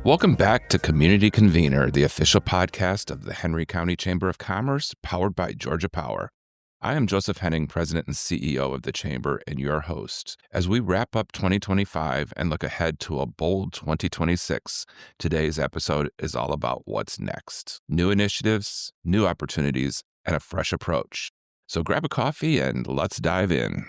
Welcome back to Community Convener, the official podcast of the Henry County Chamber of Commerce, powered by Georgia Power. I am Joseph Henning, President and CEO of the Chamber, and your host. As we wrap up 2025 and look ahead to a bold 2026, today's episode is all about what's next. New initiatives, new opportunities, and a fresh approach. So grab a coffee and let's dive in.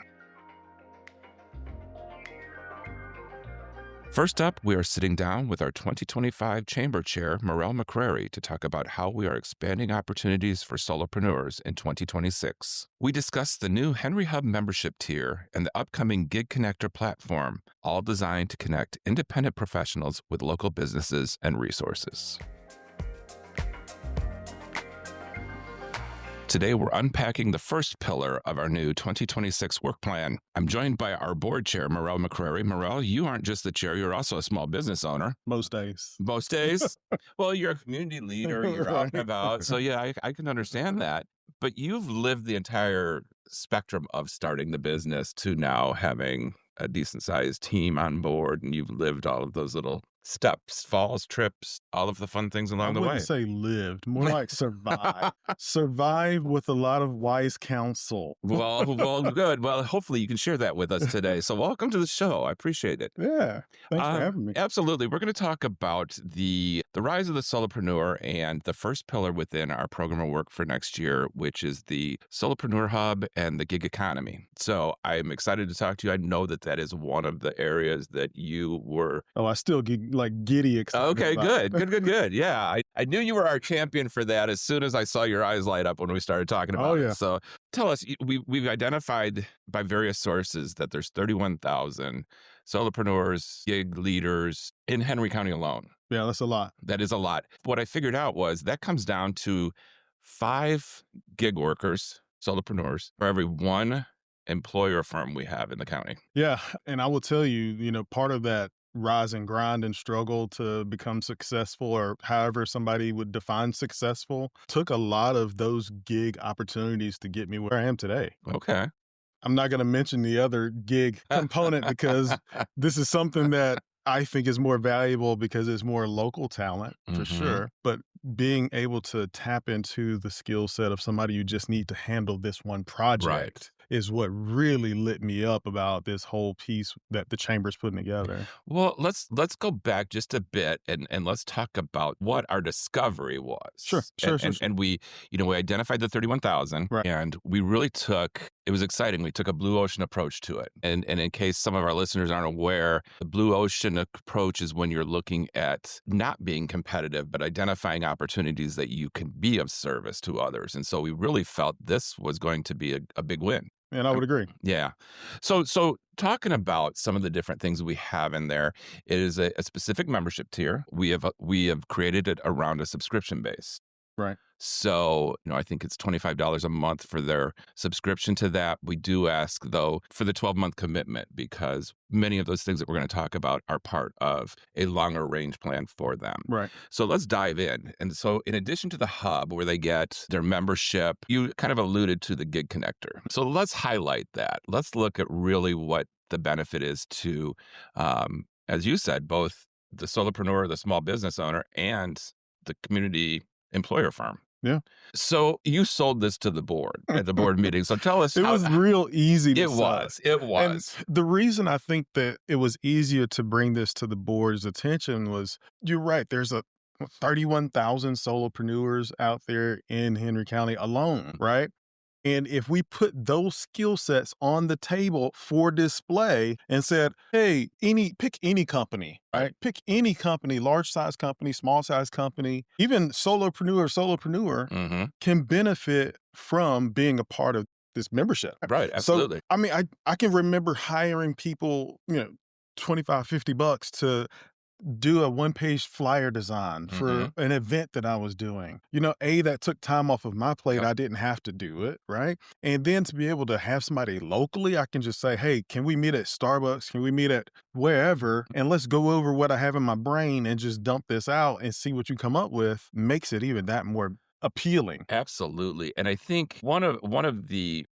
First up, we are sitting down with our 2025 Chamber Chair, Morrelle McCrary, to talk about how we are expanding opportunities for solopreneurs in 2026. We discuss the new Henry Hub membership tier and the upcoming Gig Connector platform, all designed to connect independent professionals with local businesses and resources. Today, we're unpacking the first pillar of our new 2026 work plan. I'm joined by our board chair, Morrelle McCrary. Morrelle, you aren't just the chair, you're also a small business owner. Most days. Most days? Well, you're a community leader, you're out and about. So yeah, I can understand that. But you've lived the entire spectrum of starting the business to now having a decent sized team on board, and you've lived all of those little steps, falls, trips, all of the fun things along the way. I wouldn't say lived, more like survive. Survive with a lot of wise counsel. Well, good. Well, hopefully you can share that with us today. So welcome to the show. I appreciate it. Yeah, thanks for having me. Absolutely. We're going to talk about the rise of the solopreneur and the first pillar within our program of work for next year, which is the Solopreneur Hub and the gig economy. So I'm excited to talk to you. I know that is one of the areas that you were... Oh, I still get giddy excited. Okay, good. Yeah, I knew you were our champion for that as soon as I saw your eyes light up when we started talking about it. So tell us, we've identified by various sources that there's 31,000 solopreneurs, gig leaders in Henry County alone. Yeah, that's a lot. That is a lot. What I figured out was that comes down to 5 gig workers, solopreneurs, for every 1 employer firm we have in the county. Yeah, and I will tell you, part of that rise and grind and struggle to become successful, or however somebody would define successful, took a lot of those gig opportunities to get me where I am today. Okay. I'm not going to mention the other gig component because this is something that I think is more valuable because it's more local talent for sure. But being able to tap into the skill set of somebody you just need to handle this one project is what really lit me up about this whole piece that the Chamber's putting together. Well, let's go back just a bit and let's talk about what our discovery was. Sure. And we identified the 31,000 and we really it was exciting. We took a blue ocean approach to it. And in case some of our listeners aren't aware, the blue ocean approach is when you're looking at not being competitive, but identifying opportunities that you can be of service to others. And so we really felt this was going to be a big win. And I would agree. Yeah. So talking about some of the different things we have in there, it is a specific membership tier. We have created it around a subscription base. Right. So, I think it's $25 a month for their subscription to that. We do ask, though, for the 12-month commitment because many of those things that we're going to talk about are part of a longer range plan for them. Right. So let's dive in. And so in addition to the hub where they get their membership, you kind of alluded to the Gig Connector. So let's highlight that. Let's look at really what the benefit is to, as you said, both the solopreneur, the small business owner, and the community employer firm. Yeah. So you sold this to the board at the board meeting. So tell us. It was real easy to It was. And the reason I think that it was easier to bring this to the board's attention was, you're right, there's 31,000 solopreneurs out there in Henry County alone, right? And if we put those skill sets on the table for display and said, hey, pick any company, right? Pick any company, large size company, small size company, even solopreneur can benefit from being a part of this membership. Right, absolutely. So, I can remember hiring people, $25, $50 to do a one-page flyer design for an event that I was doing. That took time off of my plate. I didn't have to do it, right? And then to be able to have somebody locally, I can just say, hey, can we meet at Starbucks? Can we meet at wherever? And let's go over what I have in my brain and just dump this out and see what you come up with. Makes it even that more appealing. Absolutely. And I think one of the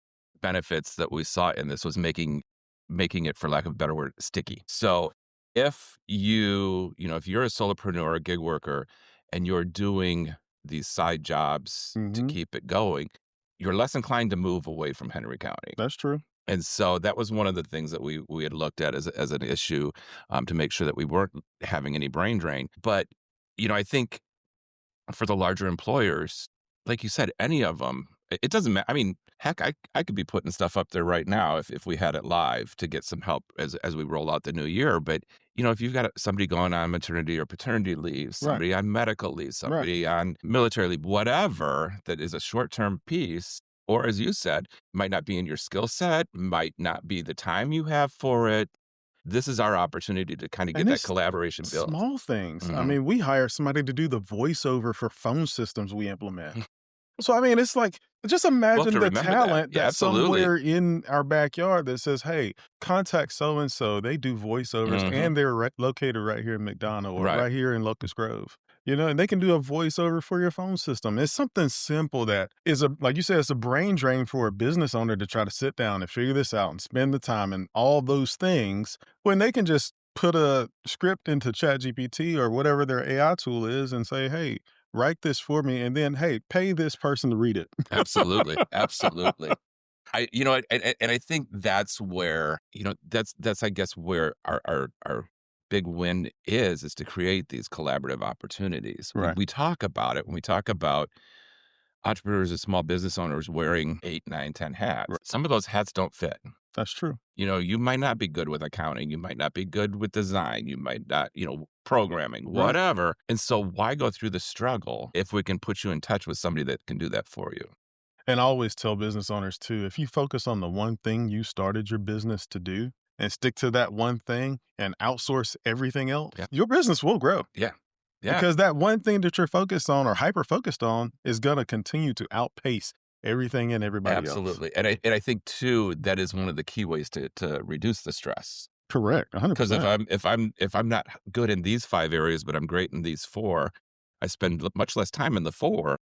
benefits that we saw in this was making it, for lack of a better word, sticky. So if if you're a solopreneur, a gig worker, and you're doing these side jobs to Hmm. keep it going, you're less inclined to move away from Henry County. That's true. And so that was one of the things that we had looked at as an issue, to make sure that we weren't having any brain drain. But I think for the larger employers, like you said, any of them, it doesn't matter. I mean, heck, I could be putting stuff up there right now if we had it live to get some help as we roll out the new year. But if you've got somebody going on maternity or paternity leave, Right. somebody on medical leave, Right. somebody on military leave, whatever that is a short term piece, or as you said, might not be in your skill set, might not be the time you have for it. This is our opportunity to kind of get And that it's collaboration built. small things. I Mhm. mean, we hire somebody to do the voiceover for phone systems we implement. So, I mean, it's like, just We'll have imagine to the remember that. talent Yeah, that's absolutely. somewhere in our backyard that says, hey, contact so and so. They do voiceovers Mhm. and they're located right here in McDonough or Right. right here in Locust Grove. And they can do a voiceover for your phone system. It's something simple that is like you said, it's a brain drain for a business owner to try to sit down and figure this out and spend the time and all those things when they can just put a script into ChatGPT or whatever their AI tool is and say, hey, write this for me, and then, hey, pay this person to read it. Absolutely. Absolutely. And I think that's where, that's I guess where our big win is to create these collaborative opportunities. When Right. we talk about it, when we talk about entrepreneurs and small business owners wearing 8, 9, 10 hats, Right. some of those hats don't fit. That's true. You might not be good with accounting, you might not be good with design, you might not, programming, Right. whatever. And so why go through the struggle if we can put you in touch with somebody that can do that for you? And I always tell business owners too, if you focus on the one thing you started your business to do and stick to that one thing and outsource everything else, Yeah. your business will grow Yeah. Yeah. because that one thing that you're focused on or hyper focused on is going to continue to outpace everything and everybody else. Absolutely. And I think too, that is one of the key ways to reduce the stress. Correct. Because if 100%. I'm not good in these 5 areas, but I'm great in these 4, I spend much less time in the 4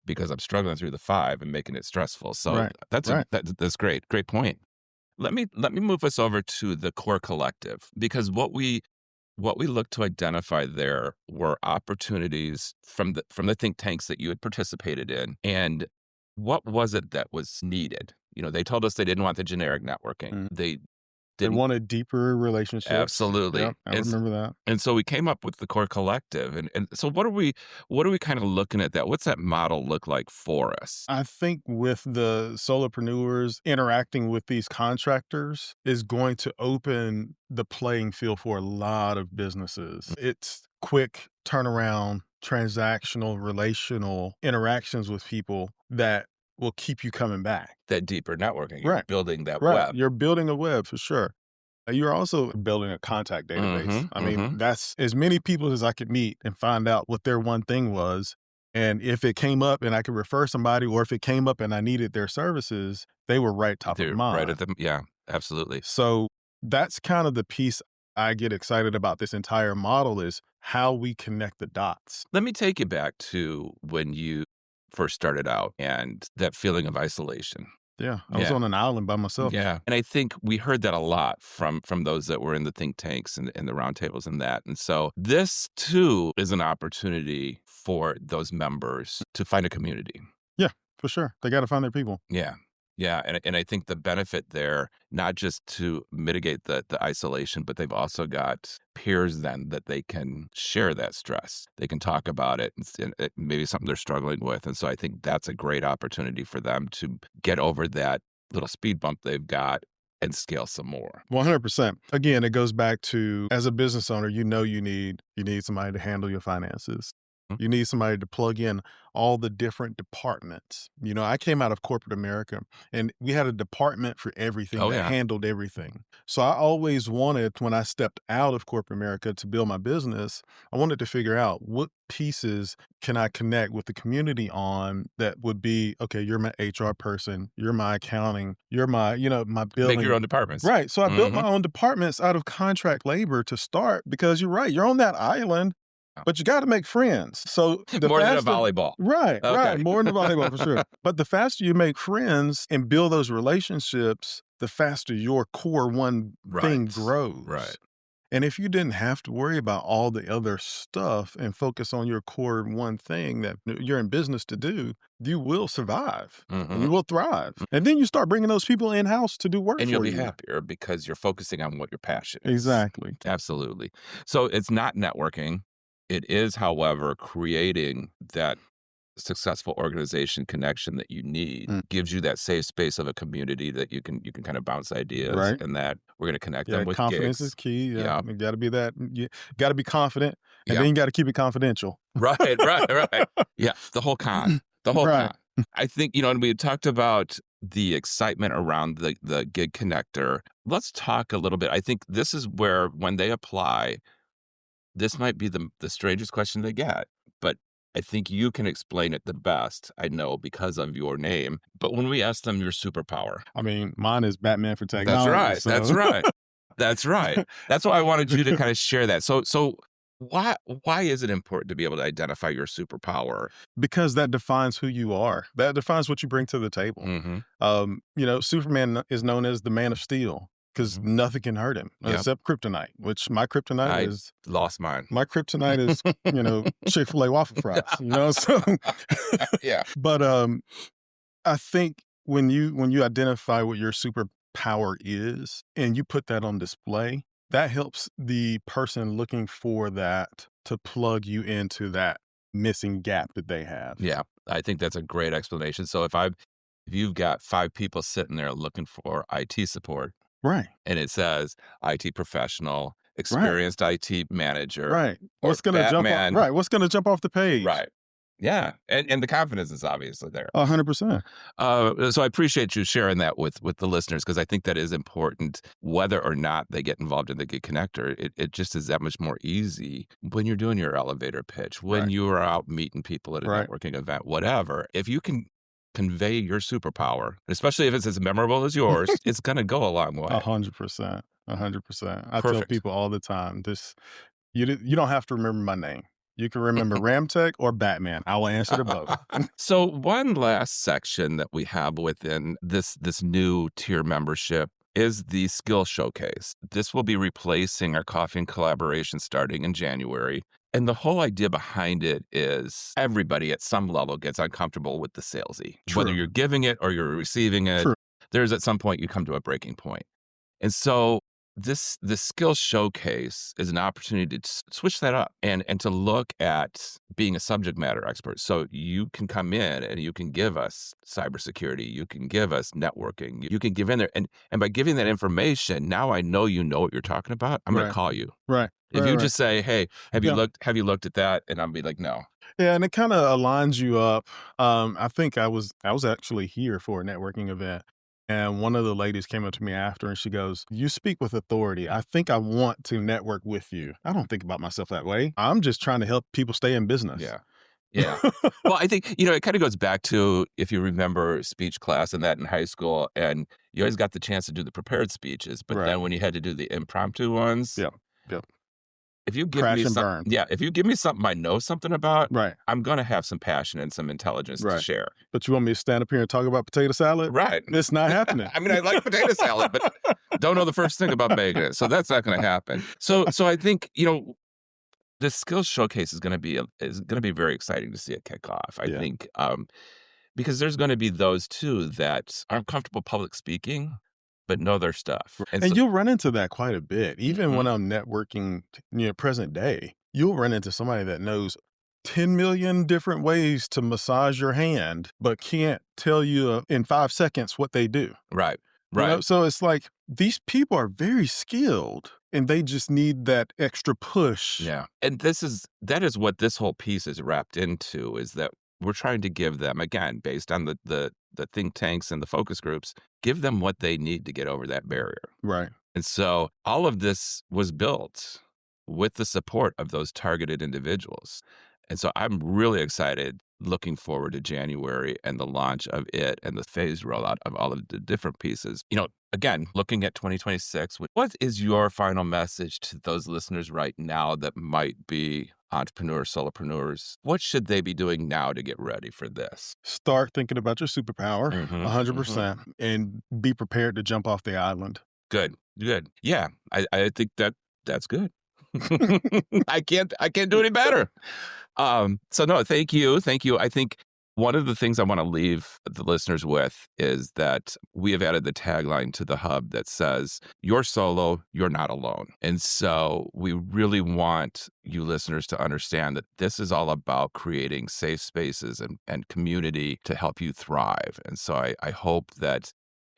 because I'm struggling through the 5 and making it stressful. So Right. Right. that's great. Great point. Let me move us over to the core collective, because what we looked to identify there were opportunities from the think tanks that you had participated in. And what was it that was needed? They told us they didn't want the generic networking. Mm. They They didn't. wanted deeper relationships. Absolutely. Yep. I remember that. And so we came up with the core collective. And so what are we kind of looking at that? What's that model look like for us? I think with the solopreneurs interacting with these contractors is going to open the playing field for a lot of businesses. It's quick turnaround, transactional, relational interactions with people that will keep you coming back. That deeper networking, you're Right. building that Right. web. You're building a web for sure. You're also building a contact database. Mhm, I mean, mhm. that's as many people as I could meet and find out what their one thing was. And if it came up and I could refer somebody, or if it came up and I needed their services, they were right top of They're right at mind. the yeah, absolutely. So that's kind of the piece I get excited about this entire model is how we connect the dots. Let me take you back to when you first started out and that feeling of isolation. Yeah. I was Yeah. on an island by myself. Yeah. And I think we heard that a lot from those that were in the think tanks and the roundtables and that. And so this too is an opportunity for those members to find a community. Yeah, for sure. They got to find their people. Yeah. Yeah. And I think the benefit there, not just to mitigate the isolation, but they've also got peers then that they can share that stress. They can talk about it and it maybe something they're struggling with. And so I think that's a great opportunity for them to get over that little speed bump they've got and scale some more. 100%. Again, it goes back to as a business owner, you need somebody to handle your finances. Mm. You need somebody to plug in all the different departments. I came out of corporate America and we had a department for everything Oh, that yeah. handled everything. So I always wanted, when I stepped out of corporate America to build my business, I wanted to figure out what pieces can I connect with the community on that would be, okay, you're my HR person, you're my accounting, you're my, my Make your billing. own departments. Right. So I built Mhm. my own departments out of contract labor to start because you're right. You're on that island, but you got to make friends. So the More than a faster, volleyball. right, Okay. more than volleyball for sure. But the faster you make friends and build those relationships, the faster your core one thing Right. grows. Right. And if you didn't have to worry about all the other stuff and focus on your core one thing that you're in business to do, you will survive and you will thrive. And then you start bringing those people in-house to do work And for you'll be you. happier because you're focusing on what your passion is. Exactly. Absolutely. So it's not networking. It is, however, creating that successful organization connection that you need. Gives you that safe space of a community that you can kind of bounce ideas, Right. and that we're going to connect Yeah, them with confidence gigs. is key. Yeah, Yeah. you got to be that. You got to be confident, and Yeah. then you got to keep it confidential. Right. Yeah, the whole con. Right. I think, and we had talked about the excitement around the gig connector. Let's talk a little bit. I think this is where, when they apply, this might be the strangest question they get, but I think you can explain it the best, I know, because of your name. But when we ask them your superpower. I mean, mine is Batman for technology. That's right. So. That's right. That's right. That's why I wanted you to kind of share that. So why is it important to be able to identify your superpower? Because that defines who you are. That defines what you bring to the table. Superman is known as the Man of Steel because nothing can hurt him except kryptonite, which my kryptonite is. Lost mine. My kryptonite is, Chick-fil-A waffle fries, so. Yeah. But I think when you identify what your superpower is and you put that on display, that helps the person looking for that to plug you into that missing gap that they have. Yeah, I think that's a great explanation. So if you've got 5 people sitting there looking for IT support, right, and it says IT professional, experienced IT manager, right, what's going to jump off? Right, what's going to jump off the page? Right. Yeah, and the confidence is obviously there. 100%. So I appreciate you sharing that with the listeners, because I think that is important. Whether or not they get involved in the Gig Connector, it just is that much more easy when you're doing your elevator pitch, when you are out meeting people at a networking event, whatever. If you can convey your superpower, especially if it's as memorable as yours, it's going to go a long way. 100%. 100%. I tell people all the time, you don't have to remember my name. You can remember Ramtech or Batman. I will answer to both. So one last section that we have within this new tier membership is the skill showcase. This will be replacing our coffee and collaboration starting in January. And the whole idea behind it is everybody at some level gets uncomfortable with the salesy. True. Whether you're giving it or you're receiving it, True. There's at some point you come to a breaking point. And so this skill showcase is an opportunity to switch that up and to look at being a subject matter expert. So you can come in and you can give us cybersecurity, you can give us networking, you can give in there. And by giving that information, now I know you know what you're talking about. I'm going to call you. Right. If you just say, hey, have you looked at that? And I'll be like, no. Yeah, and it kind of aligns you up. I think I was actually here for a networking event. And one of the ladies came up to me after and she goes, "You speak with authority. I think I want to network with you." I don't think about myself that way. I'm just trying to help people stay in business. Yeah. Yeah. Well, I think, it kind of goes back to, if you remember speech class and that in high school, and you always got the chance to do the prepared speeches, but then when you had to do the impromptu ones. Yep. If you give Crash me and burn. if you give me something I know something about, Right. I'm going to have some passion and some intelligence to share. But you want me to stand up here and talk about potato salad? Right. It's not happening. I mean, I like potato salad, but don't know the first thing about making it. So that's not going to happen. So I think, the skills showcase is going to be very exciting to see it kick off. I think because there's going to be those too that aren't comfortable public speaking, but know their stuff. And so, you'll run into that quite a bit. Even when I'm networking, present day, you'll run into somebody that knows 10 million different ways to massage your hand, but can't tell you in 5 seconds what they do. Right. So it's like, these people are very skilled and they just need that extra push. Yeah. And that is what this whole piece is wrapped into, is that we're trying to give them, again, based on the think tanks and the focus groups, give them what they need to get over that barrier. Right. And so all of this was built with the support of those targeted individuals. And so I'm really excited, looking forward to January and the launch of it and the phased rollout of all of the different pieces. Again, looking at 2026, what is your final message to those listeners right now that might be entrepreneurs, solopreneurs? What should they be doing now to get ready for this? Start thinking about your superpower, 100%, and be prepared to jump off the island. Good. Yeah, I think That's good. I can't do any better. So no, thank you. Thank you. I think one of the things I want to leave the listeners with is that we have added the tagline to the hub that says, "You're solo, you're not alone." And so we really want you listeners to understand that this is all about creating safe spaces and community to help you thrive. And so I hope that,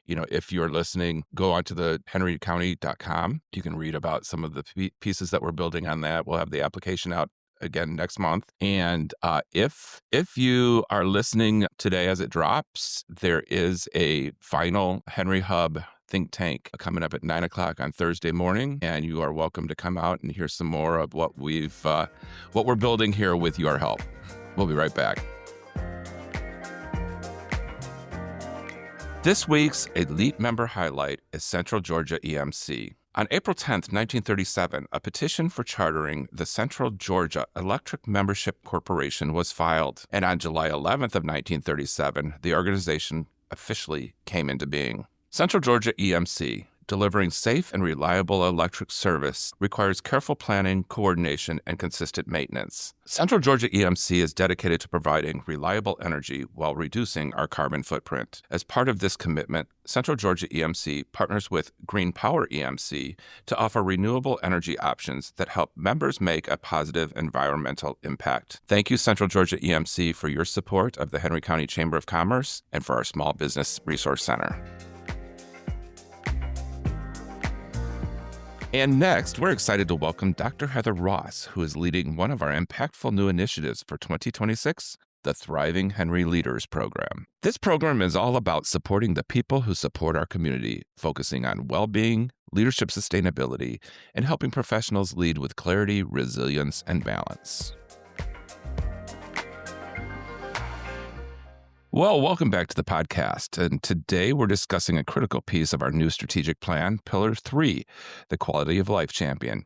if you're listening, go onto the henrycounty.com. You can read about some of the pieces that we're building on that. We'll have the application out again next month. And if you are listening today as it drops, there is a final Henry Hub think tank coming up at 9:00 on Thursday morning, and you are welcome to come out and hear some more of what we're building here with your help. We'll be right back. This week's Elite Member Highlight is Central Georgia EMC. On April 10th, 1937, a petition for chartering the Central Georgia Electric Membership Corporation was filed, and on July 11th of 1937, the organization officially came into being. Central Georgia EMC, delivering safe and reliable electric service, requires careful planning, coordination, and consistent maintenance. Central Georgia EMC is dedicated to providing reliable energy while reducing our carbon footprint. As part of this commitment, Central Georgia EMC partners with Green Power EMC to offer renewable energy options that help members make a positive environmental impact. Thank you, Central Georgia EMC, for your support of the Henry County Chamber of Commerce and for our Small Business Resource Center. And next, we're excited to welcome Dr. Heather Ross, who is leading one of our impactful new initiatives for 2026, the Thriving Henry Leaders Program. This program is all about supporting the people who support our community, focusing on well-being, leadership sustainability, and helping professionals lead with clarity, resilience, and balance. Well, welcome back to the podcast. And today we're discussing a critical piece of our new strategic plan, Pillar 3, the Quality of Life Champion.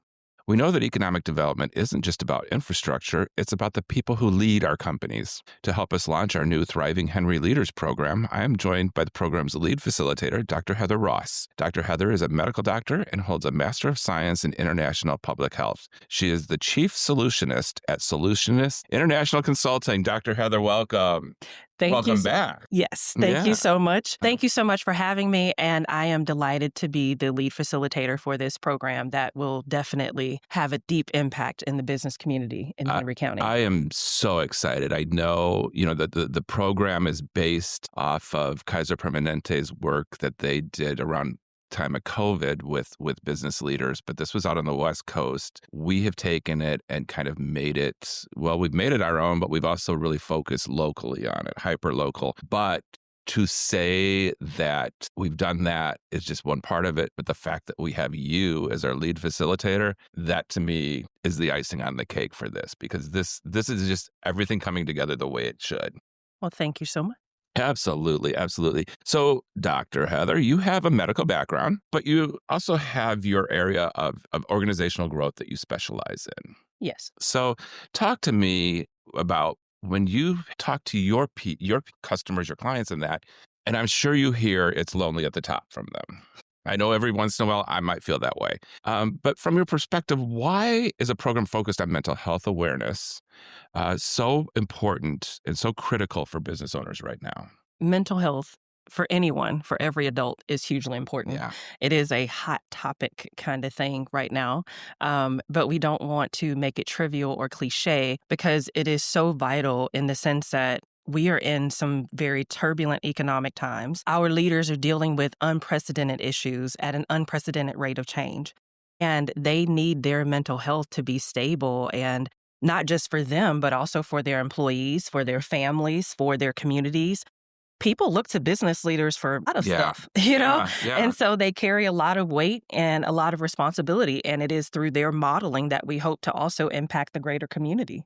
We know that economic development isn't just about infrastructure, it's about the people who lead our companies. To help us launch our new Thriving Henry Leaders program, I am joined by the program's lead facilitator, Dr. Heather Ross. Dr. Heather is a medical doctor and holds a Master of Science in International Public Health. She is the Chief Solutionist at Solutionist International Consulting. Dr. Heather, welcome. Welcome back. Yes. Thank you so much. Thank you so much for having me. And I am delighted to be the lead facilitator for this program that will definitely have a deep impact in the business community in Henry County. I am so excited. I know, that the program is based off of Kaiser Permanente's work that they did around time of COVID with business leaders, but this was out on the West Coast. We have taken it and kind of made it, we've made it our own, but we've also really focused locally on it, hyper local. But to say that we've done that is just one part of it. But the fact that we have you as our lead facilitator, that to me is the icing on the cake for this, because this is just everything coming together the way it should. Well, thank you so much. Absolutely. Absolutely. So, Dr. Heather, you have a medical background, but you also have your area of organizational growth that you specialize in. Yes. So talk to me about when you talk to your customers, your clients and that, and I'm sure you hear it's lonely at the top from them. I know every once in a while I might feel that way. But from your perspective, why is a program focused on mental health awareness so important and so critical for business owners right now? Mental health for anyone, for every adult, is hugely important. Yeah. It is a hot topic kind of thing right now, but we don't want to make it trivial or cliche because it is so vital in the sense that we are in some very turbulent economic times. Our leaders are dealing with unprecedented issues at an unprecedented rate of change, and they need their mental health to be stable, and not just for them, but also for their employees, for their families, for their communities. People look to business leaders for a lot of stuff, and so they carry a lot of weight and a lot of responsibility, and it is through their modeling that we hope to also impact the greater community.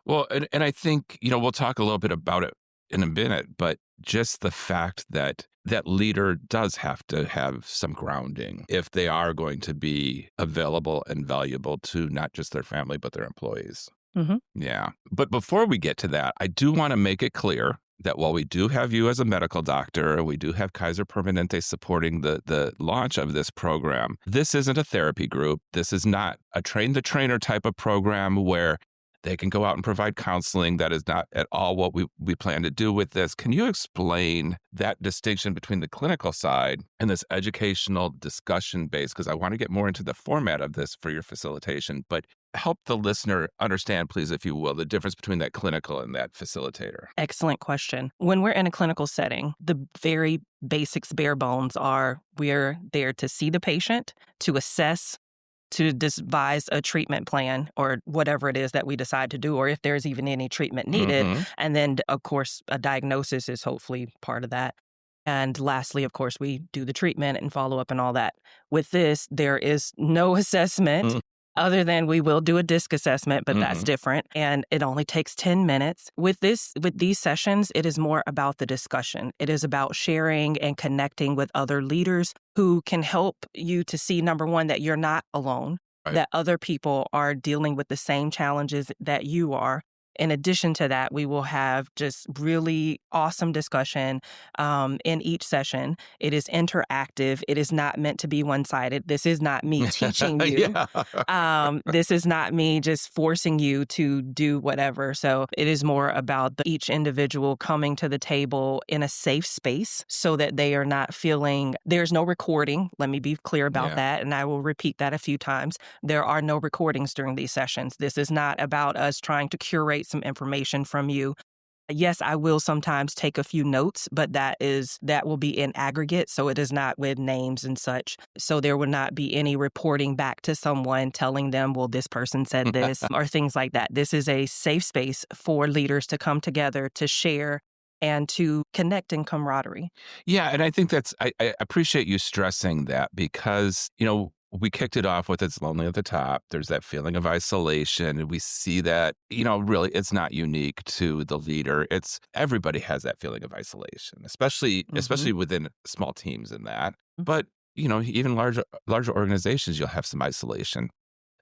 Well, and I think, we'll talk a little bit about it in a minute, but just the fact that that leader does have to have some grounding if they are going to be available and valuable to not just their family, but their employees. Mm-hmm. Yeah. But before we get to that, I do want to make it clear that while we do have you as a medical doctor, we do have Kaiser Permanente supporting the launch of this program, this isn't a therapy group. This is not a train-the-trainer type of program where they can go out and provide counseling. That is not at all what we plan to do with this. Can you explain that distinction between the clinical side and this educational discussion base? Because I want to get more into the format of this for your facilitation, but help the listener understand, please, if you will, the difference between that clinical and that facilitator. Excellent question. When we're in a clinical setting, the very basics, bare bones are we're there to see the patient, to assess, to devise a treatment plan or whatever it is that we decide to do, or if there's even any treatment needed. And then, of course, a diagnosis is hopefully part of that. And lastly, of course, we do the treatment and follow up and all that. With this, there is no assessment other than we will do a DISC assessment, but that's different. And it only takes 10 minutes. With these sessions, it is more about the discussion. It is about sharing and connecting with other leaders who can help you to see, number one, that you're not alone, that other people are dealing with the same challenges that you are. In addition to that, we will have just really awesome discussion in each session. It is interactive. It is not meant to be one-sided. This is not me teaching you. This is not me just forcing you to do whatever. So it is more about each individual coming to the table in a safe space so that they are not feeling there's no recording. Let me be clear about that. And I will repeat that a few times. There are no recordings during these sessions. This is not about us trying to curate some information from you. Yes, I will sometimes take a few notes, but that will be in aggregate, so it is not with names and such. So there will not be any reporting back to someone telling them, well, this person said this or things like that. This is a safe space for leaders to come together to share and to connect in camaraderie. Yeah, and I think I appreciate you stressing that because, we kicked it off with it's lonely at the top. There's that feeling of isolation. And we see that, really it's not unique to the leader. Everybody has that feeling of isolation, especially within small teams in that. But, even larger organizations, you'll have some isolation.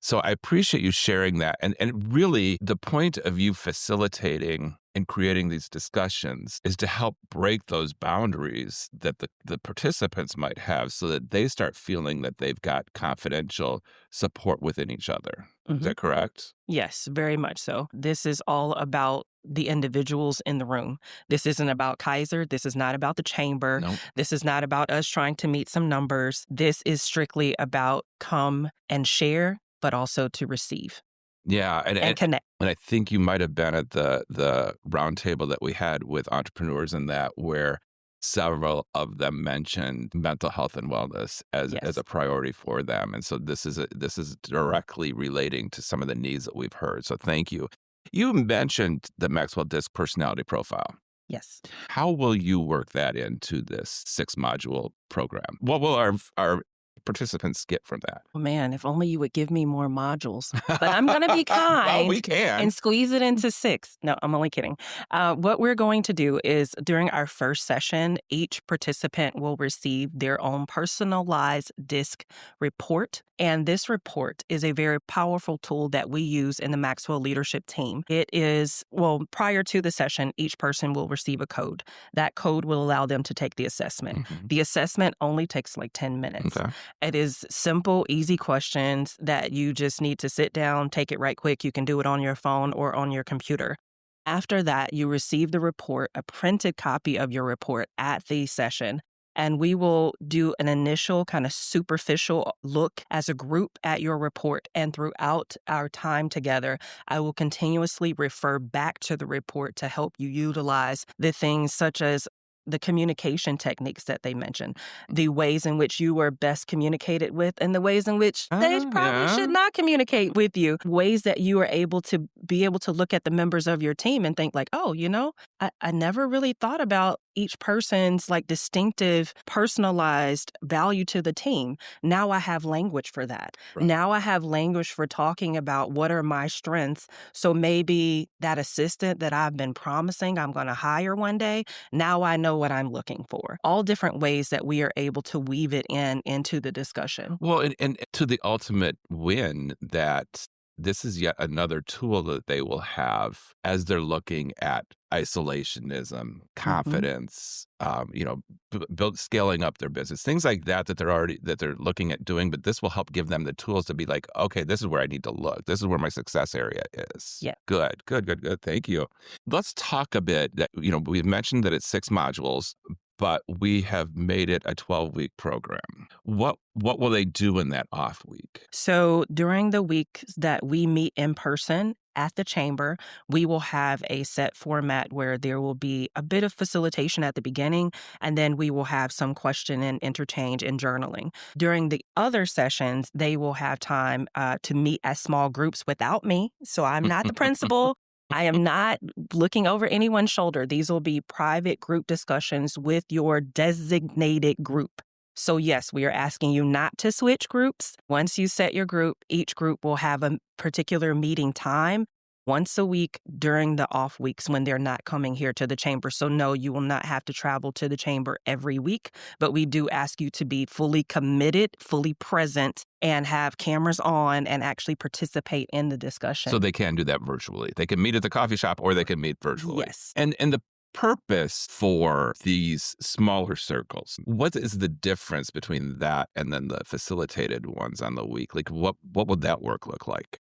So I appreciate you sharing that. And really the point of you facilitating and creating these discussions is to help break those boundaries that the participants might have so that they start feeling that they've got confidential support within each other. Is that correct? Yes, very much so. This is all about the individuals in the room. This isn't about Kaiser. This is not about the chamber. Nope. This is not about us trying to meet some numbers. This is strictly about come and share, but also to receive. Yeah, and connect. And I think you might have been at the roundtable that we had with entrepreneurs in that where several of them mentioned mental health and wellness as a priority for them. And so this is directly relating to some of the needs that we've heard. So thank you. You mentioned the Maxwell DISC personality profile. Yes. How will you work that into this 6-module program? What will our participants get from that? Oh, man, if only you would give me more modules. But I'm going to be kind we can. and squeeze it into 6. No, I'm only kidding. What we're going to do is during our first session, each participant will receive their own personalized DISC report. And this report is a very powerful tool that we use in the Maxwell leadership team. It is, prior to the session, each person will receive a code. That code will allow them to take the assessment. The assessment only takes like 10 minutes. Okay. It is simple, easy questions that you just need to sit down, take it right quick. You can do it on your phone or on your computer. After that, you receive the report, a printed copy of your report at the session. And we will do an initial kind of superficial look as a group at your report. And throughout our time together, I will continuously refer back to the report to help you utilize the things such as the communication techniques that they mentioned, the ways in which you were best communicated with, and the ways in which they probably should not communicate with you, ways that you are able to look at the members of your team and think like, oh, I never really thought about each person's like distinctive, personalized value to the team. Now I have language for that. Right. Now I have language for talking about what are my strengths. So maybe that assistant that I've been promising I'm going to hire one day, now I know what I'm looking for. All different ways that we are able to weave it into the discussion. Well, and to the ultimate win that this is yet another tool that they will have as they're looking at isolationism, Mhm. confidence, build scaling up their business, things like that that they're looking at doing. But this will help give them the tools to be like, okay, this is where I need to look. This is where my success area is. Yeah. Good, good, good, good. Thank you. Let's talk a bit that, we've mentioned that it's 6 modules, but we have made it a 12-week program. What will they do in that off week? So during the weeks that we meet in person at the chamber, we will have a set format where there will be a bit of facilitation at the beginning, and then we will have some question and interchange and journaling. During the other sessions, they will have time to meet as small groups without me. So I'm not the principal. I am not looking over anyone's shoulder. These will be private group discussions with your designated group. So yes, we are asking you not to switch groups. Once you set your group, each group will have a particular meeting time once a week during the off weeks when they're not coming here to the chamber. So no, you will not have to travel to the chamber every week, but we do ask you to be fully committed, fully present, and have cameras on and actually participate in the discussion. So they can do that virtually. They can meet at the coffee shop or they can meet virtually. Yes. And the purpose for these smaller circles, what is the difference between that and then the facilitated ones on the week? Like what would that work look like?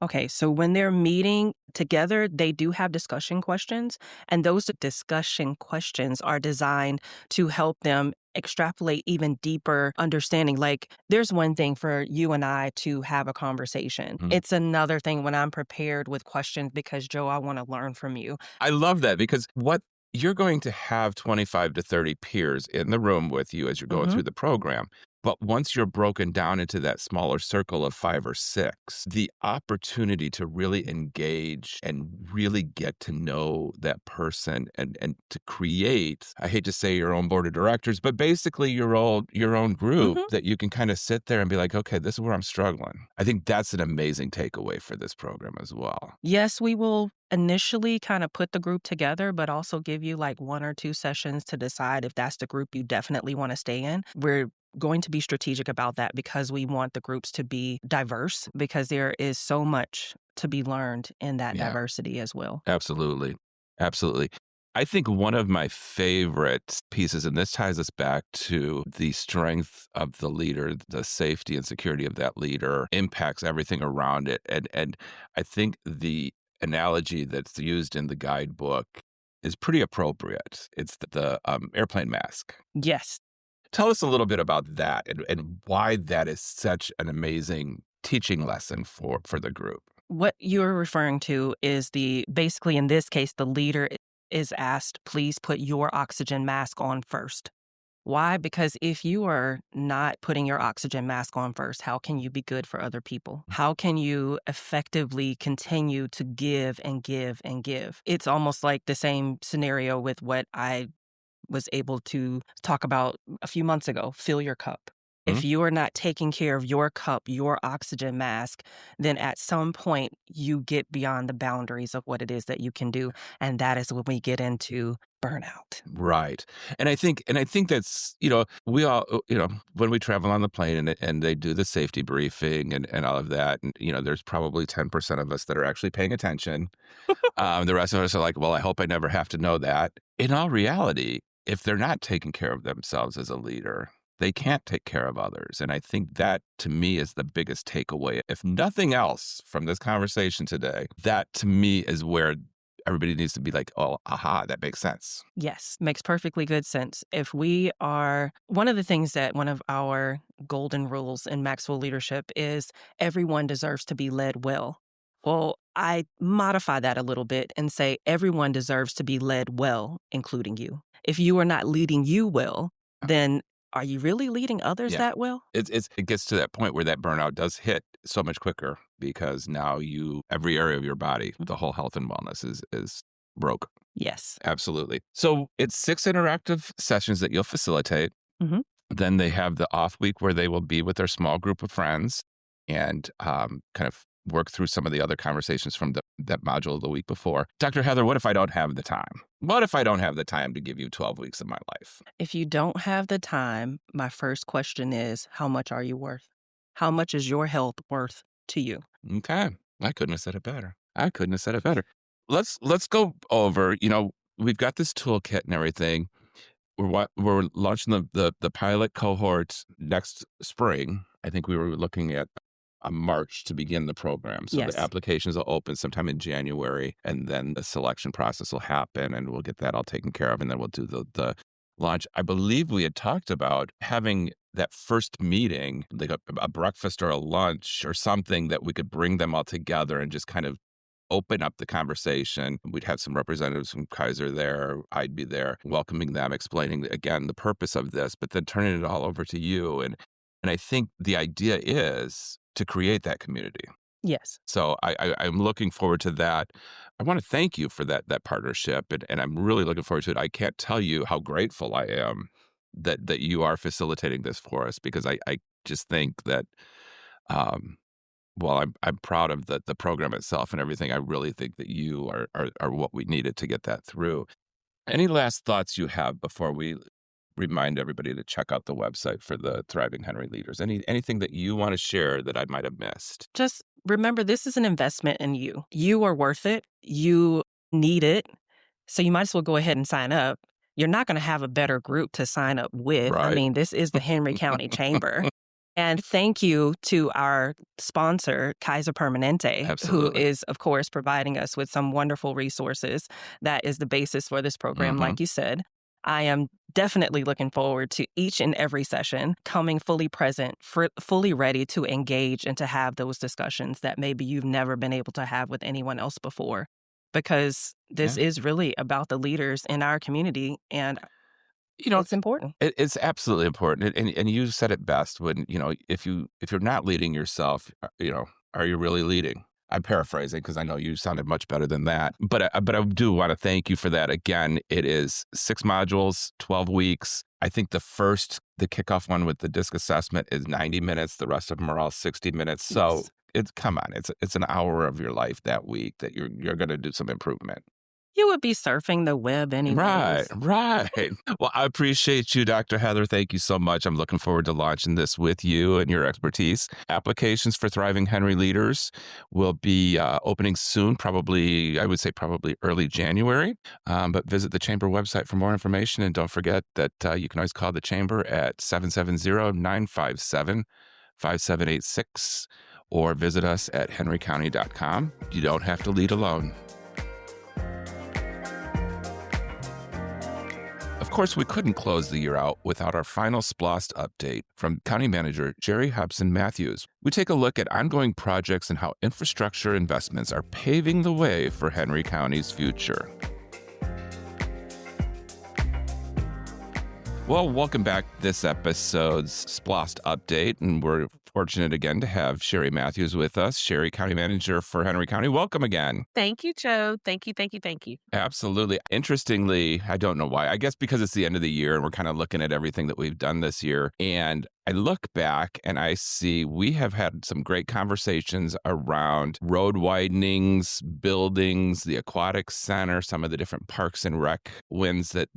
Okay, so when they're meeting together, they do have discussion questions, and those discussion questions are designed to help them extrapolate even deeper understanding. Like, there's one thing for you and I to have a conversation. Mhm. It's another thing when I'm prepared with questions because, Joe, I want to learn from you. I love that because what you're going to have 25 to 30 peers in the room with you as you're going Mhm. through the program. But once you're broken down into that smaller circle of 5 or 6, the opportunity to really engage and really get to know that person and to create, I hate to say your own board of directors, but basically your own group Mhm. that you can kind of sit there and be like, okay, this is where I'm struggling. I think that's an amazing takeaway for this program as well. Yes, we will initially kind of put the group together, but also give you like 1 or 2 sessions to decide if that's the group you definitely want to stay in. We're going to be strategic about that because we want the groups to be diverse because there is so much to be learned in that Yeah. diversity as well. Absolutely. Absolutely. I think one of my favorite pieces, and this ties us back to the strength of the leader, the safety and security of that leader impacts everything around it. And I think the analogy that's used in the guidebook is pretty appropriate. It's the airplane mask. Yes. Tell us a little bit about that and why that is such an amazing teaching lesson for the group. What you're referring to is basically in this case, the leader is asked, please put your oxygen mask on first. Why? Because if you are not putting your oxygen mask on first, how can you be good for other people? How can you effectively continue to give and give and give? It's almost like the same scenario with what I was able to talk about a few months ago, fill your cup. Hmm? If you are not taking care of your cup, your oxygen mask, then at some point you get beyond the boundaries of what it is that you can do. And that is when we get into burnout. Right. And I think that's, we all, when we travel on the plane and they do the safety briefing and all of that, and, there's probably 10% of us that are actually paying attention. The rest of us are like, well, I hope I never have to know that. In all reality, if they're not taking care of themselves as a leader, they can't take care of others. And I think that to me is the biggest takeaway. If nothing else from this conversation today, that to me is where everybody needs to be like, oh, aha, that makes sense. Yes, makes perfectly good sense. One of the things that one of our golden rules in Maxwell leadership is everyone deserves to be led well. Well, I modify that a little bit and say everyone deserves to be led well, including you. If you are not leading you well, then are you really leading others Yeah. that well? It gets to that point where that burnout does hit so much quicker because now every area of your body, the whole health and wellness is broke. Yes. Absolutely. So it's 6 interactive sessions that you'll facilitate. Mhm. Then they have the off week where they will be with their small group of friends and kind of work through some of the other conversations from that module the week before. Dr. Heather, what if I don't have the time? What if I don't have the time to give you 12 weeks of my life? If you don't have the time, my first question is, how much are you worth? How much is your health worth to you? Okay. I couldn't have said it better. I couldn't have said it better. Let's go over, we've got this toolkit and everything. We're launching the pilot cohort next spring. I think we were looking at March to begin the program. So the Yes. applications will open sometime in January, and then the selection process will happen, and we'll get that all taken care of, and then we'll do the launch. I believe we had talked about having that first meeting, like a breakfast or a lunch or something that we could bring them all together and just kind of open up the conversation. We'd have some representatives from Kaiser there. I'd be there welcoming them, explaining again the purpose of this, but then turning it all over to you. And I think the idea is to create that community. Yes. So I'm looking forward to that. I want to thank you for that partnership, and I'm really looking forward to it. I can't tell you how grateful I am that you are facilitating this for us, because I just think that while I'm proud of the program itself and everything, I really think that you are what we needed to get that through. Any last thoughts you have before we remind everybody to check out the website for the Thriving Henry Leaders? Anything that you want to share that I might have missed? Just remember, this is an investment in you. You are worth it. You need it. So you might as well go ahead and sign up. You're not going to have a better group to sign up with. I Right. mean, this is the Henry County Chamber. And thank you to our sponsor, Kaiser Permanente, who Absolutely. is, of course, providing us with some wonderful resources. That is the basis for this program, Mhm. like you said. I am definitely looking forward to each and every session, coming fully present, fully ready to engage and to have those discussions that maybe you've never been able to have with anyone else before. Because this Yeah. is really about the leaders in our community, and You know, it's important. it's absolutely important, and you said it best when, if you're not leading yourself, are you really leading? I'm paraphrasing because I know you sounded much better than that, but I do want to thank you for that. Again, it is 6 modules, 12 weeks. I think the kickoff one with the disc assessment is 90 minutes. The rest of them are all 60 minutes. So Yes. come on, it's an hour of your life that week that you're going to do some improvement. You would be surfing the web Right, anyways. right. Well, I appreciate you, Dr. Heather. Thank you so much. I'm looking forward to launching this with you and your expertise. Applications for Thriving Henry Leaders will be opening soon, I would say probably early January. But visit the Chamber website for more information. And don't forget that you can always call the Chamber at 770-957-5786 or visit us at henrycounty.com. You don't have to lead alone. Of course, we couldn't close the year out without our final SPLOST update from County Manager Cheri Hobson Matthews. We take a look at ongoing projects and how infrastructure investments are paving the way for Henry County's future. Well, welcome back to this episode's SPLOST update, and we're fortunate again to have Cheri Matthews with us, Cheri, County Manager for Henry County. Welcome again. Thank you, Joe. Thank you, thank you, thank you. Absolutely. Interestingly, I don't know why. I guess because it's the end of the year and we're kind of looking at everything that we've done this year. And I look back and I see we have had some great conversations around road widenings, buildings, the aquatic center, some of the different parks and rec wins that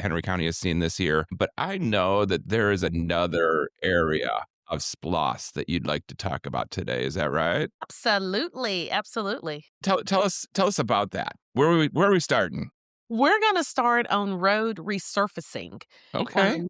Henry County has seen this year. But I know that there is another area of SPLOST that you'd like to talk about today. Is that right? Absolutely, absolutely. Tell us about that. Where are we starting? We're going to start on road resurfacing. Okay.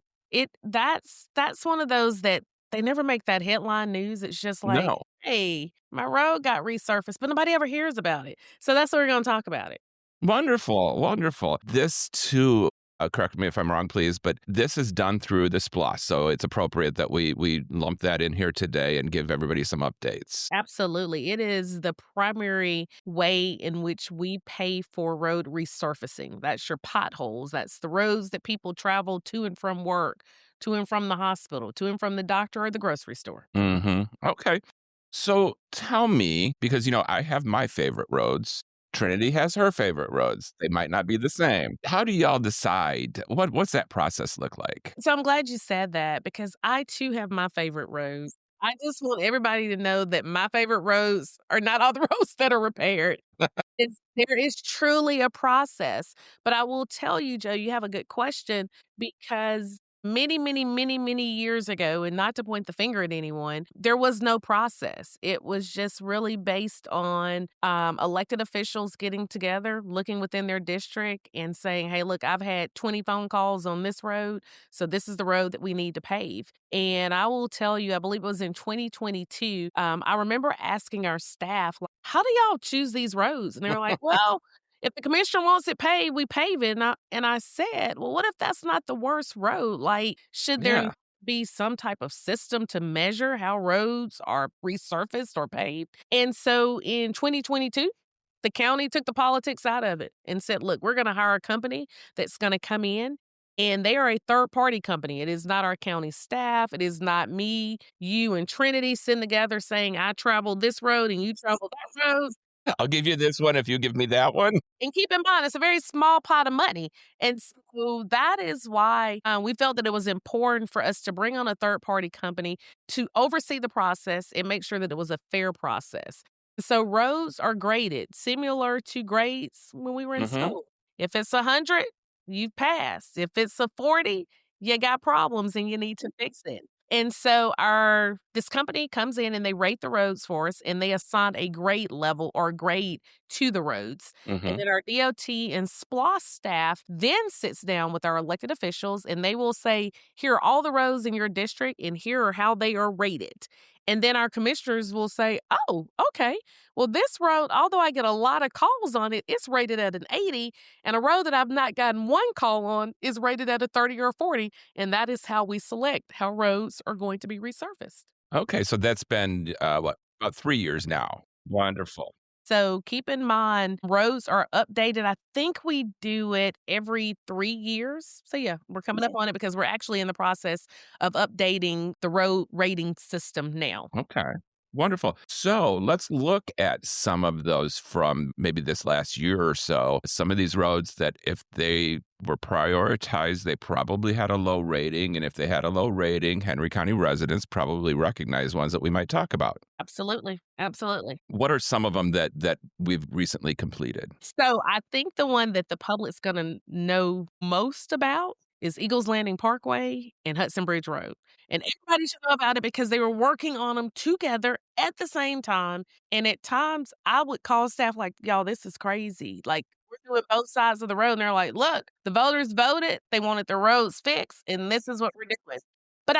That's one of those that they never make that headline news. It's just like, No. hey, my road got resurfaced, but nobody ever hears about it. So that's what we're going to talk about it. Wonderful, wonderful. This too, correct me if I'm wrong, please, but this is done through the SPLOST, so it's appropriate that we lump that in here today and give everybody some updates. Absolutely. It is the primary way in which we pay for road resurfacing. That's your potholes. That's the roads that people travel to and from work, to and from the hospital, to and from the doctor or the grocery store. Mm-hmm. Okay. So tell me, because I have my favorite roads. Trinity has her favorite roads. They might not be the same. How do y'all decide? What's that process look like? So I'm glad you said that because I too have my favorite roads. I just want everybody to know that my favorite roads are not all the roads that are repaired. There is truly a process. But I will tell you, Joe, you have a good question because Many, many, many, many years ago, and not to point the finger at anyone, there was no process. It was just really based on elected officials getting together, looking within their district and saying, hey, look, I've had 20 phone calls on this road, so this is the road that we need to pave. And I will tell you, I believe it was in 2022, I remember asking our staff, like, how do y'all choose these roads? And they were like, well, if the commissioner wants it paved, we pave it. And I said, well, what if that's not the worst road? Like, should there Yeah. be some type of system to measure how roads are resurfaced or paved? And so in 2022, the county took the politics out of it and said, look, we're going to hire a company that's going to come in. And they are a third party company. It is not our county staff. It is not me, you, and Trinity sitting together saying, I traveled this road and you traveled that road. I'll give you this one if you give me that one. And keep in mind, it's a very small pot of money. And so that is why we felt that it was important for us to bring on a third party company to oversee the process and make sure that it was a fair process. So roads are graded similar to grades when we were in Mm-hmm. school. If it's 100, you've passed. If it's a 40, you got problems and you need to fix it. And so this company comes in and they rate the roads for us and they assign a grade level or grade to the roads. And Mm-hmm. then our DOT and SPLOST staff then sits down with our elected officials and they will say, here are all the roads in your district and here are how they are rated. And then our commissioners will say, oh, okay, well, this road, although I get a lot of calls on it, it's rated at an 80. And a road that I've not gotten one call on is rated at a 30 or a 40. And that is how we select how roads are going to be resurfaced. Okay, so that's been about 3 years now. Wonderful. So keep in mind, roads are updated. I think we do it every 3 years. So yeah, we're coming up on it because we're actually in the process of updating the road rating system now. Okay. Wonderful. So let's look at some of those from maybe this last year or so. Some of these roads that if they were prioritized, they probably had a low rating. And if they had a low rating, Henry County residents probably recognize ones that we might talk about. Absolutely. Absolutely. What are some of them that we've recently completed? So I think the one that the public's going to know most about is Eagles Landing Parkway and Hudson Bridge Road. And everybody should know about it because they were working on them together at the same time. And at times I would call staff like, y'all, this is crazy. Like, we're doing both sides of the road. And they're like, look, the voters voted. They wanted the roads fixed. And this is what we're doing. But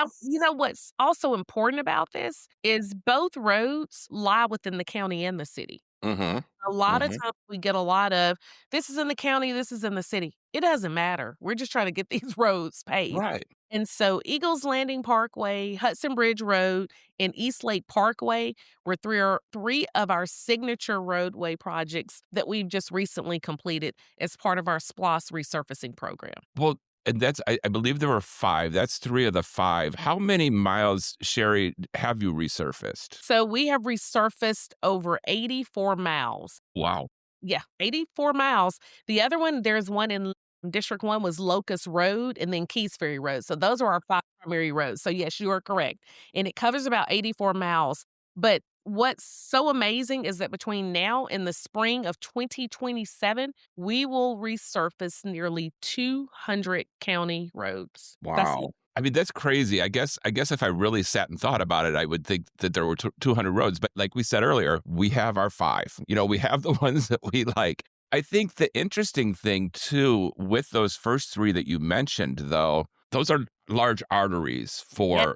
what's also important about this is both roads lie within the county and the city. Mm-hmm. A lot of Mm-hmm. times we get a lot of, this is in the county, this is in the city. It doesn't matter. We're just trying to get these roads paved. Right. And so Eagles Landing Parkway, Hudson Bridge Road, and East Lake Parkway were three of our signature roadway projects that we've just recently completed as part of our SPLOST resurfacing program. Well, and I believe there were 5. That's 3 of the 5. How many miles, Cheri, have you resurfaced? So we have resurfaced over 84 miles. Wow. Yeah, 84 miles. The other one, there's one in District 1 was Locust Road and then Keys Ferry Road. So those are our 5 primary roads. So yes, you are correct. And it covers about 84 miles. But what's so amazing is that between now and the spring of 2027, we will resurface nearly 200 county roads. That's it. Wow. I mean, that's crazy. I guess if I really sat and thought about it, I would think that there were 200 roads. But like we said earlier, we have our 5. We have the ones that we like. I think the interesting thing, too, with those first 3 that you mentioned, though, those are large arteries for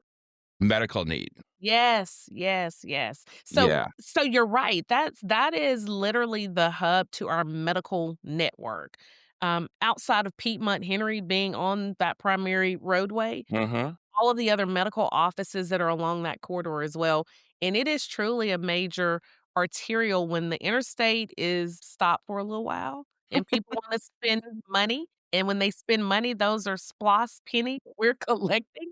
medical need. Yes, yes, yes. So Yeah. so you're right. That is literally the hub to our medical network. Outside of Piedmont Henry being on that primary roadway, Mm-hmm. all of the other medical offices that are along that corridor as well. And it is truly a major arterial when the interstate is stopped for a little while and people want to spend money. And when they spend money, those are SPLOST pennies we're collecting.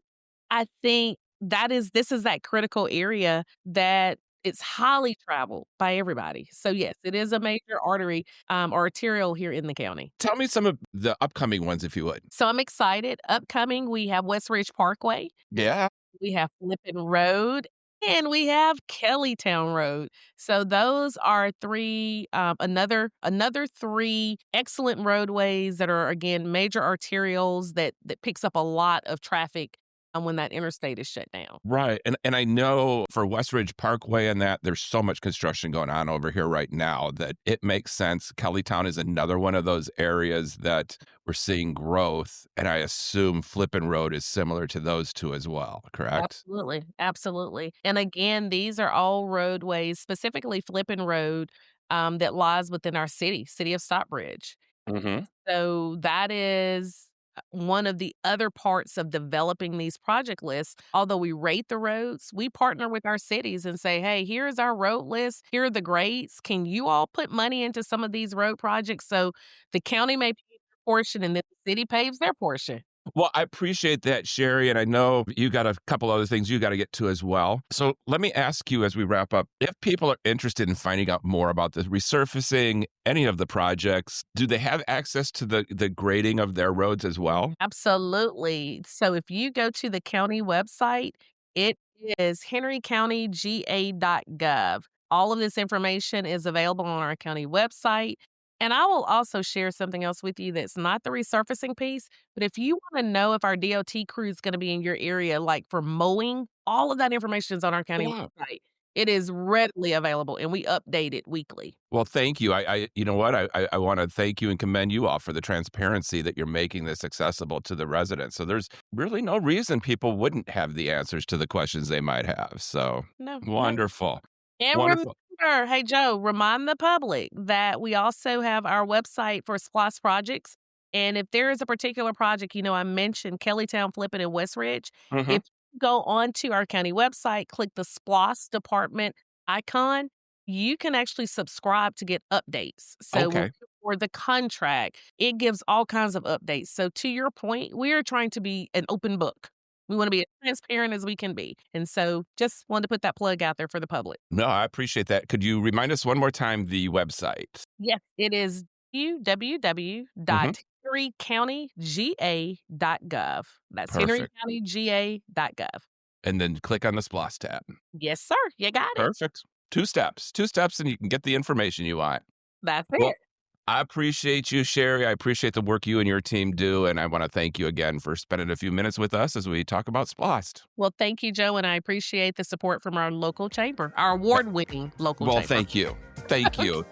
I think this is that critical area that it's highly traveled by everybody. So yes, it is a major artery or arterial here in the county. Tell me some of the upcoming ones, if you would. So I'm excited. Upcoming, we have West Ridge Parkway. Yeah. We have Flippin Road. And we have Kellytown Road. So those are another three excellent roadways that are, again, major arterials that picks up a lot of traffic when that interstate is shut down. Right. And I know for Westridge Parkway and that there's so much construction going on over here right now that it makes sense. Kellytown is another one of those areas that we're seeing growth. And I assume Flippin Road is similar to those two as well, correct? Absolutely, absolutely. And again, these are all roadways, specifically Flippin Road, that lies within our city of Stockbridge. Mm-hmm. So that is one of the other parts of developing these project lists. Although we rate the roads, we partner with our cities and say, hey, here's our road list. Here are the grades. Can you all put money into some of these road projects so the county may pay their portion and then the city pays their portion? Well, I appreciate that, Cheri, and I know you got a couple other things you got to get to as well. So let me ask you as we wrap up, if people are interested in finding out more about the resurfacing, any of the projects, do they have access to the grading of their roads as well? Absolutely. So if you go to the county website, it is henrycountyga.gov. All of this information is available on our county website. And I will also share something else with you that's not the resurfacing piece, but if you want to know if our DOT crew is going to be in your area, like for mowing, all of that information is on our county Wow. website. It is readily available and we update it weekly. Well, thank you. You know what? I want to thank you and commend you all for the transparency that you're making this accessible to the residents. So there's really no reason people wouldn't have the answers to the questions they might have. So No. wonderful. And Wonderful. remember, hey, Joe, remind the public that we also have our website for SPLOST projects. And if there is a particular project, I mentioned Kellytown, Flippin, and Westridge. Mhm. If you go onto our county website, click the SPLOST department icon, you can actually subscribe to get updates. So Okay. for the contract, it gives all kinds of updates. So to your point, we are trying to be an open book. We want to be as transparent as we can be. And so just wanted to put that plug out there for the public. No, I appreciate that. Could you remind us one more time the website? Yes, it is Mhm. www.henrycountyga.gov. That's Perfect. henrycountyga.gov. And then click on the SPLOST tab. Yes, sir. You got it. Perfect. Two steps, and you can get the information you want. That's Well, it. I appreciate you, Cheri. I appreciate the work you and your team do. And I want to thank you again for spending a few minutes with us as we talk about SPLOST. Well, thank you, Joe, and I appreciate the support from our local chamber, our award-winning local Well, chamber. thank you. Thank you.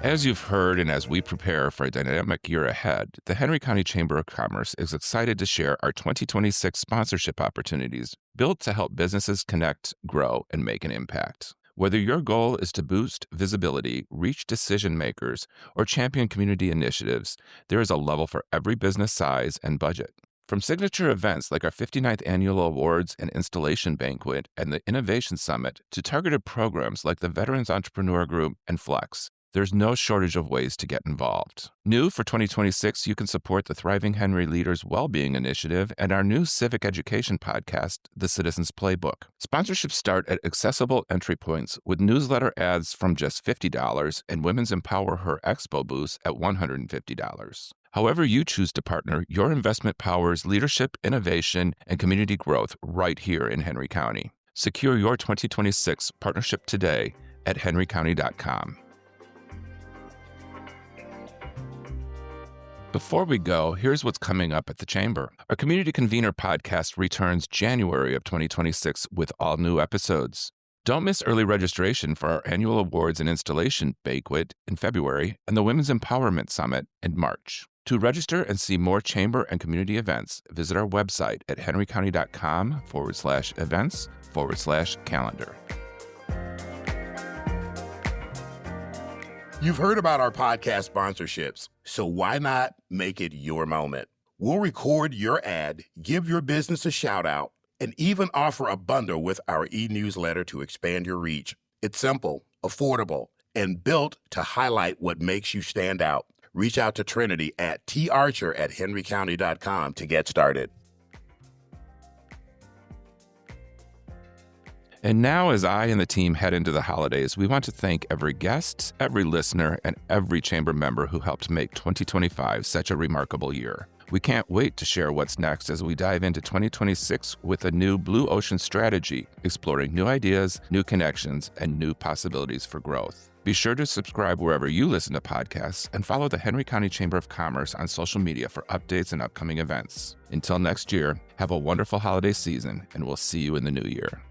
As you've heard, and as we prepare for a dynamic year ahead, the Henry County Chamber of Commerce is excited to share our 2026 sponsorship opportunities built to help businesses connect, grow, and make an impact. Whether your goal is to boost visibility, reach decision makers, or champion community initiatives, there is a level for every business size and budget. From signature events like our 59th Annual Awards and Installation Banquet and the Innovation Summit to targeted programs like the Veterans Entrepreneur Group and Flex, there's no shortage of ways to get involved. New for 2026, you can support the Thriving Henry Leaders Wellbeing Initiative and our new civic education podcast, The Citizens Playbook. Sponsorships start at accessible entry points with newsletter ads from just $50 and Women's Empower Her Expo booths at $150. However you choose to partner, your investment powers leadership, innovation, and community growth right here in Henry County. Secure your 2026 partnership today at henrycounty.com. Before we go, here's what's coming up at the Chamber. Our Community Convener podcast returns January of 2026 with all new episodes. Don't miss early registration for our annual awards and installation banquet in February and the Women's Empowerment Summit in March. To register and see more chamber and community events, visit our website at henrycounty.com/events/calendar. You've heard about our podcast sponsorships, so why not make it your moment? We'll record your ad, give your business a shout out, and even offer a bundle with our e-newsletter to expand your reach. It's simple, affordable, and built to highlight what makes you stand out. Reach out to Trinity at tarcher@henrycounty.com to get started. And now, as I and the team head into the holidays, we want to thank every guest, every listener, and every chamber member who helped make 2025 such a remarkable year. We can't wait to share what's next as we dive into 2026 with a new Blue Ocean strategy, exploring new ideas, new connections, and new possibilities for growth. Be sure to subscribe wherever you listen to podcasts and follow the Henry County Chamber of Commerce on social media for updates and upcoming events. Until next year, have a wonderful holiday season, and we'll see you in the new year.